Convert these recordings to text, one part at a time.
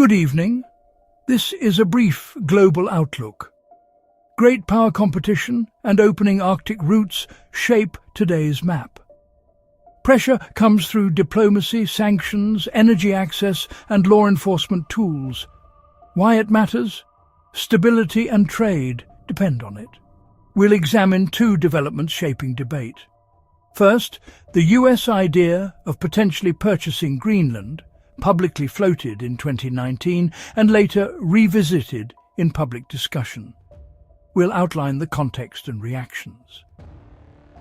Good evening. This is a brief global outlook. Great power competition and opening Arctic routes shape today's map. Pressure comes through diplomacy, sanctions, energy access and law enforcement tools. Why it matters? Stability and trade depend on it. We'll examine two developments shaping debate. First, the US idea of potentially purchasing Greenland, publicly floated in 2019 and later revisited in public discussion. We'll outline the context and reactions.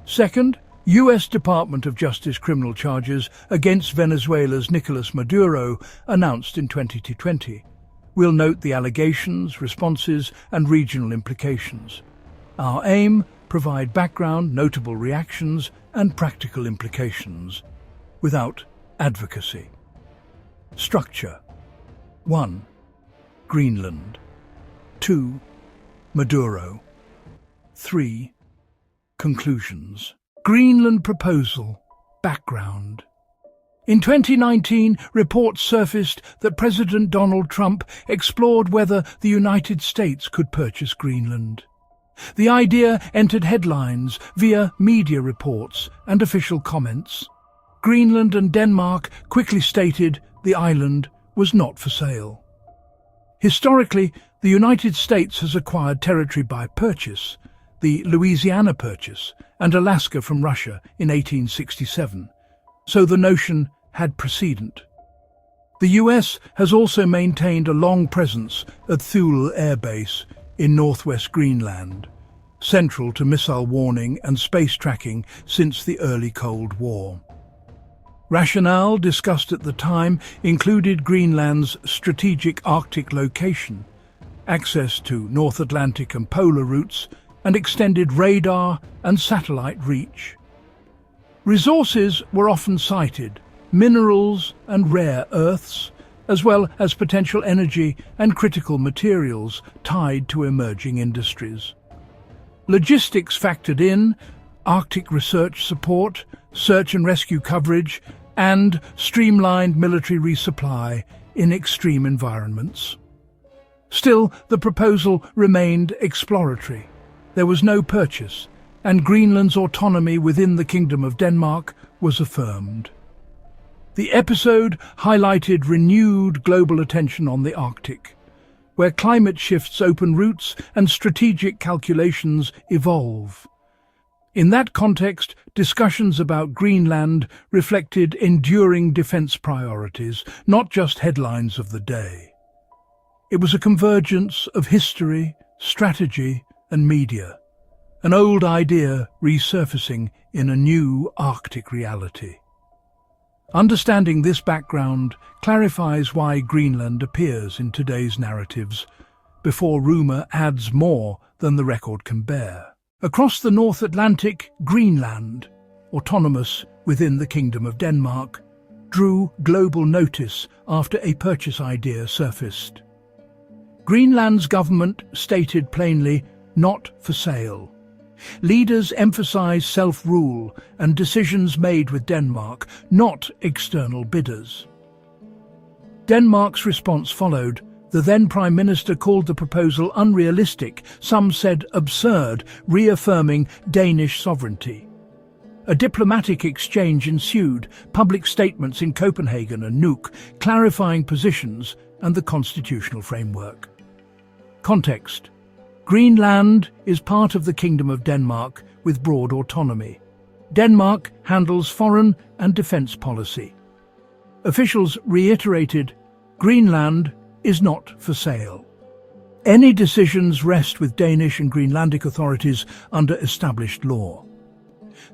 Second, US Department of Justice criminal charges against Venezuela's Nicolas Maduro announced in 2020. We'll note the allegations, responses and regional implications. Our aim: provide background, notable reactions and practical implications, without advocacy. Structure: 1. Greenland. 2. Maduro. 3. Conclusions. Greenland proposal. Background. In 2019, reports surfaced that President Donald Trump explored whether the United States could purchase Greenland. The idea entered headlines via media reports and official comments. Greenland and Denmark quickly stated the island was not for sale. Historically, the United States has acquired territory by purchase, the Louisiana Purchase, and Alaska from Russia in 1867, so the notion had precedent. The US has also maintained a long presence at Thule Air Base in northwest Greenland, central to missile warning and space tracking since the early Cold War. Rationale discussed at the time included Greenland's strategic Arctic location, access to North Atlantic and polar routes, and extended radar and satellite reach. Resources were often cited: minerals and rare earths, as well as potential energy and critical materials tied to emerging industries. Logistics factored in: Arctic research support, search and rescue coverage, and streamlined military resupply in extreme environments. Still, the proposal remained exploratory. There was no purchase, and Greenland's autonomy within the Kingdom of Denmark was affirmed. The episode highlighted renewed global attention on the Arctic, where climate shifts open routes and strategic calculations evolve. In that context, discussions about Greenland reflected enduring defence priorities, not just headlines of the day. It was a convergence of history, strategy and media, an old idea resurfacing in a new Arctic reality. Understanding this background clarifies why Greenland appears in today's narratives, before rumour adds more than the record can bear. Across the North Atlantic, Greenland, autonomous within the Kingdom of Denmark, drew global notice after a purchase idea surfaced. Greenland's government stated plainly, not for sale. Leaders emphasised self-rule and decisions made with Denmark, not external bidders. Denmark's response followed. The then Prime Minister called the proposal unrealistic, some said absurd, reaffirming Danish sovereignty. A diplomatic exchange ensued, public statements in Copenhagen and Nuuk clarifying positions and the constitutional framework. Context: Greenland is part of the Kingdom of Denmark with broad autonomy. Denmark handles foreign and defence policy. Officials reiterated, Greenland is not for sale. Any decisions rest with Danish and Greenlandic authorities under established law.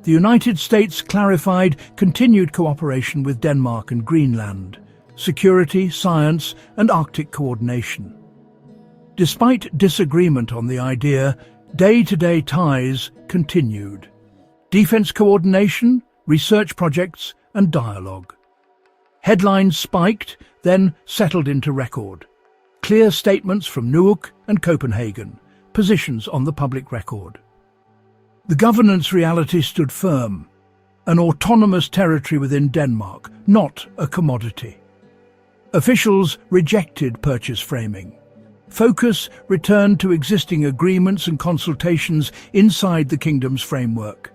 The United States clarified continued cooperation with Denmark and Greenland, security, science and Arctic coordination. Despite disagreement on the idea, day-to-day ties continued. Defence coordination, research projects and dialogue. Headlines spiked, then settled into record. Clear statements from Nuuk and Copenhagen, positions on the public record. The governance reality stood firm, an autonomous territory within Denmark, not a commodity. Officials rejected purchase framing. Focus returned to existing agreements and consultations inside the kingdom's framework.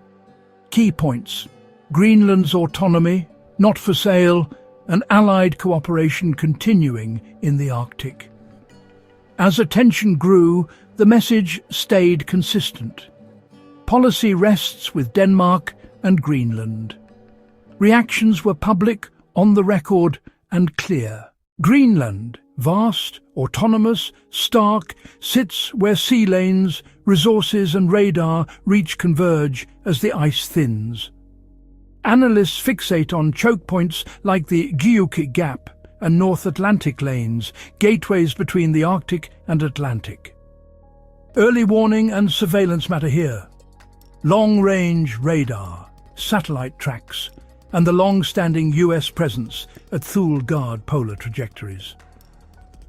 Key points: Greenland's autonomy, not for sale, and Allied cooperation continuing in the Arctic. As attention grew, the message stayed consistent. Policy rests with Denmark and Greenland. Reactions were public, on the record, and clear. Greenland, vast, autonomous, stark, sits where sea lanes, resources and radar reach converge as the ice thins. Analysts fixate on choke points like the Guyuk Gap and North Atlantic lanes, gateways between the Arctic and Atlantic. Early warning and surveillance matter here. Long-range radar, satellite tracks, and the long-standing US presence at Thule Guard polar trajectories.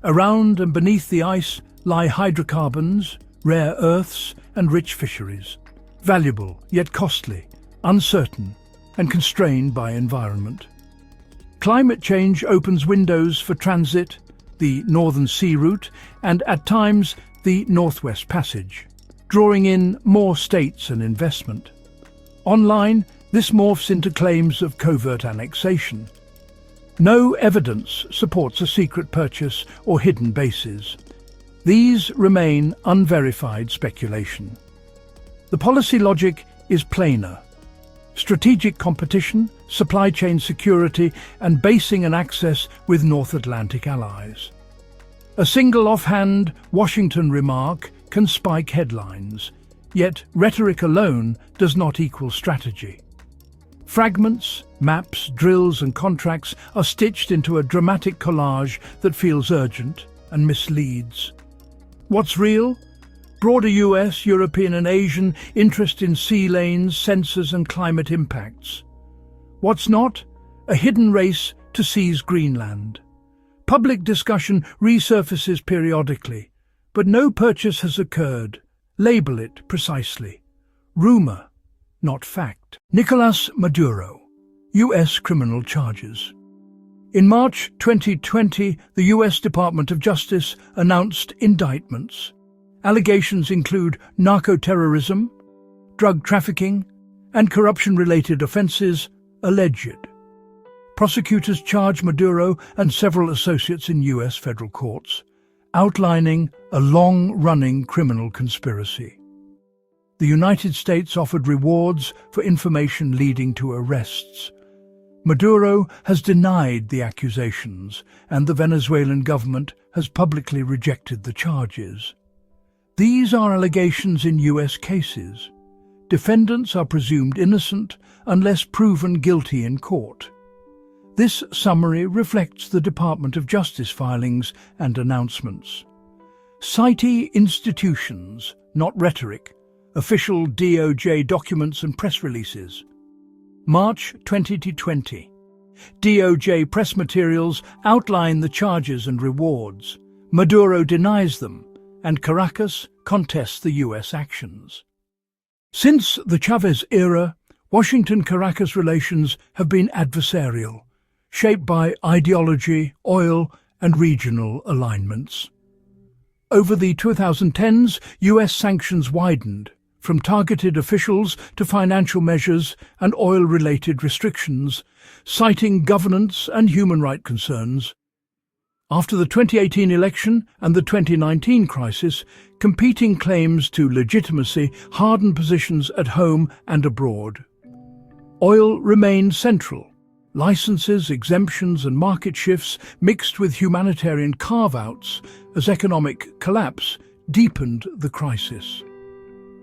Around and beneath the ice lie hydrocarbons, rare earths, and rich fisheries. Valuable, yet costly, uncertain, and constrained by environment. Climate change opens windows for transit, the Northern Sea Route, and at times the Northwest Passage, drawing in more states and investment. Online, this morphs into claims of covert annexation. No evidence supports a secret purchase or hidden bases. These remain unverified speculation. The policy logic is plainer. Strategic competition, supply chain security, and basing and access with North Atlantic allies. A single offhand Washington remark can spike headlines, yet rhetoric alone does not equal strategy. Fragments, maps, drills, and contracts are stitched into a dramatic collage that feels urgent and misleads. What's real? Broader US, European and Asian interest in sea lanes, sensors and climate impacts. What's not? A hidden race to seize Greenland. Public discussion resurfaces periodically, but no purchase has occurred. Label it precisely. Rumor, not fact. Nicolás Maduro, US criminal charges. In March 2020, the US Department of Justice announced indictments. Allegations include narco-terrorism, drug trafficking, and corruption-related offences alleged. Prosecutors charge Maduro and several associates in US federal courts, outlining a long-running criminal conspiracy. The United States offered rewards for information leading to arrests. Maduro has denied the accusations, and the Venezuelan government has publicly rejected the charges. These are allegations in US cases. Defendants are presumed innocent unless proven guilty in court. This summary reflects the Department of Justice filings and announcements. Cite institutions, not rhetoric, official DOJ documents and press releases. March 2020. DOJ press materials outline the charges and rewards. Maduro denies them, and Caracas contests the US actions. Since the Chavez era, Washington-Caracas relations have been adversarial, shaped by ideology, oil, and regional alignments. Over the 2010s, US sanctions widened, from targeted officials to financial measures and oil-related restrictions, citing governance and human rights concerns. After the 2018 election and the 2019 crisis, competing claims to legitimacy hardened positions at home and abroad. Oil remained central. Licenses, exemptions and market shifts mixed with humanitarian carve-outs as economic collapse deepened the crisis.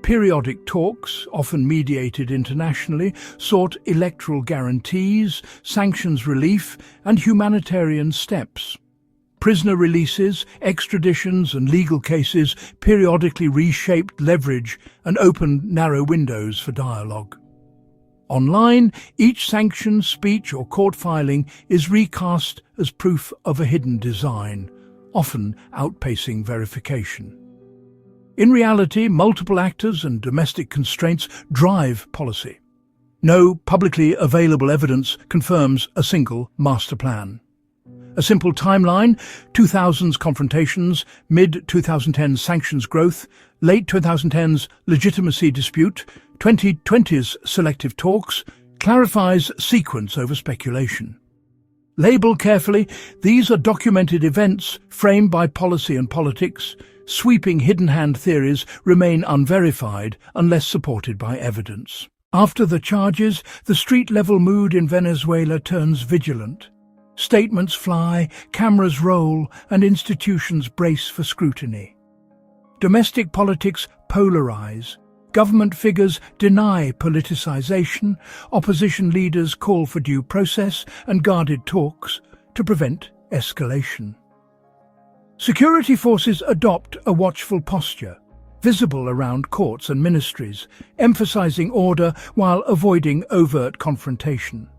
Periodic talks, often mediated internationally, sought electoral guarantees, sanctions relief and humanitarian steps. Prisoner releases, extraditions and legal cases periodically reshaped leverage and opened narrow windows for dialogue. Online, each sanction, speech or court filing is recast as proof of a hidden design, often outpacing verification. In reality, multiple actors and domestic constraints drive policy. No publicly available evidence confirms a single master plan. A simple timeline: 2000s confrontations, mid-2010s sanctions growth, late 2010s legitimacy dispute, 2020s selective talks, clarifies sequence over speculation. Label carefully, these are documented events framed by policy and politics. Sweeping hidden-hand theories remain unverified unless supported by evidence. After the charges, the street-level mood in Venezuela turns vigilant. Statements fly, cameras roll, and institutions brace for scrutiny. Domestic politics polarize. Government figures deny politicization, opposition leaders call for due process and guarded talks to prevent escalation. Security forces adopt a watchful posture, visible around courts and ministries, emphasizing order while avoiding overt confrontation.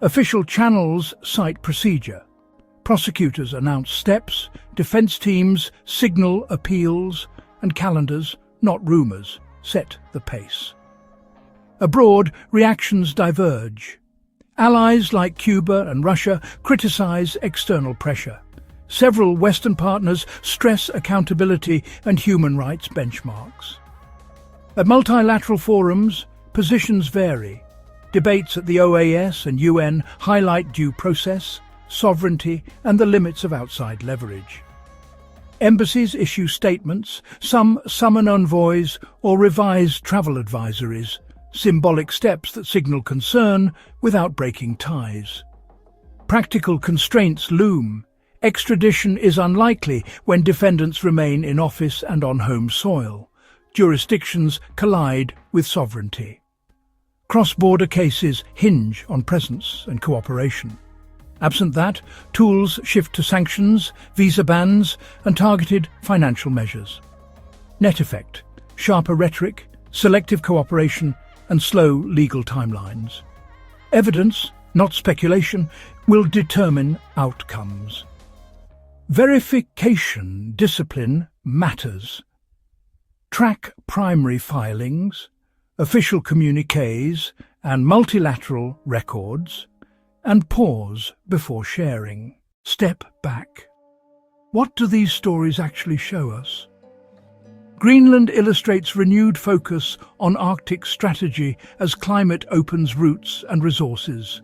Official channels cite procedure. Prosecutors announce steps, defense teams signal appeals, and calendars, not rumors, set the pace. Abroad, reactions diverge. Allies like Cuba and Russia criticize external pressure. Several Western partners stress accountability and human rights benchmarks. At multilateral forums, positions vary. Debates at the OAS and UN highlight due process, sovereignty, and the limits of outside leverage. Embassies issue statements, some summon envoys or revise travel advisories, symbolic steps that signal concern without breaking ties. Practical constraints loom. Extradition is unlikely when defendants remain in office and on home soil. Jurisdictions collide with sovereignty. Cross-border cases hinge on presence and cooperation. Absent that, tools shift to sanctions, visa bans, and targeted financial measures. Net effect: sharper rhetoric, selective cooperation, and slow legal timelines. Evidence, not speculation, will determine outcomes. Verification discipline matters. Track primary filings, official communiques, and multilateral records, and pause before sharing. Step back. What do these stories actually show us? Greenland illustrates renewed focus on Arctic strategy as climate opens routes and resources.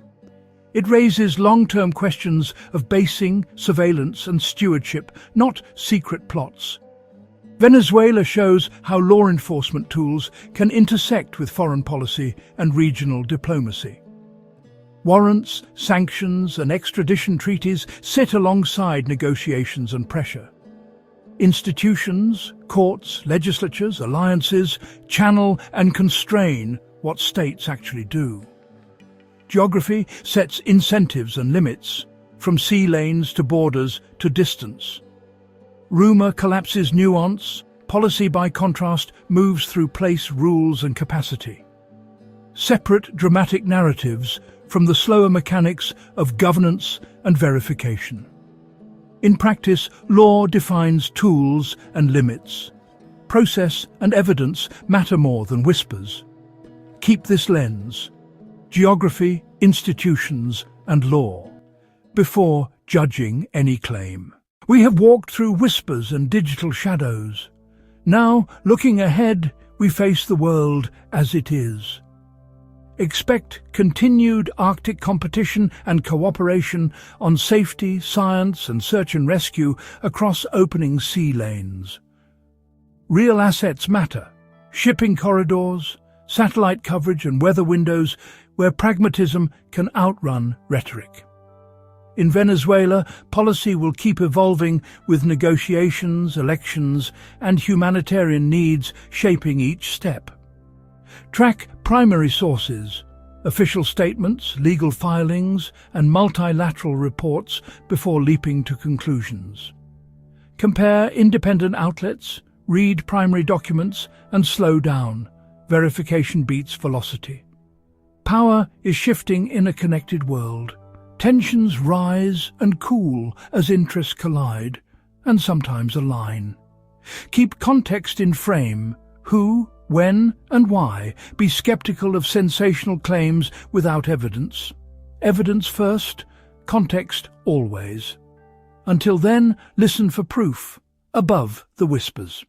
It raises long-term questions of basing, surveillance, and stewardship, not secret plots. Venezuela shows how law enforcement tools can intersect with foreign policy and regional diplomacy. Warrants, sanctions, and extradition treaties sit alongside negotiations and pressure. Institutions, courts, legislatures, alliances channel and constrain what states actually do. Geography sets incentives and limits, from sea lanes to borders to distance. Rumor collapses nuance, policy by contrast moves through place, rules, and capacity. Separate dramatic narratives from the slower mechanics of governance and verification. In practice, law defines tools and limits. Process and evidence matter more than whispers. Keep this lens: geography, institutions, and law, before judging any claim. We have walked through whispers and digital shadows. Now, looking ahead, we face the world as it is. Expect continued Arctic competition and cooperation on safety, science, and search and rescue across opening sea lanes. Real assets matter: shipping corridors, satellite coverage, and weather windows where pragmatism can outrun rhetoric. In Venezuela, policy will keep evolving with negotiations, elections, and humanitarian needs shaping each step. Track primary sources, official statements, legal filings, and multilateral reports before leaping to conclusions. Compare independent outlets, read primary documents, and slow down. Verification beats velocity. Power is shifting in a connected world. Tensions rise and cool as interests collide, and sometimes align. Keep context in frame: who, when, and why. Be skeptical of sensational claims without evidence. Evidence first, context always. Until then, listen for proof, above the whispers.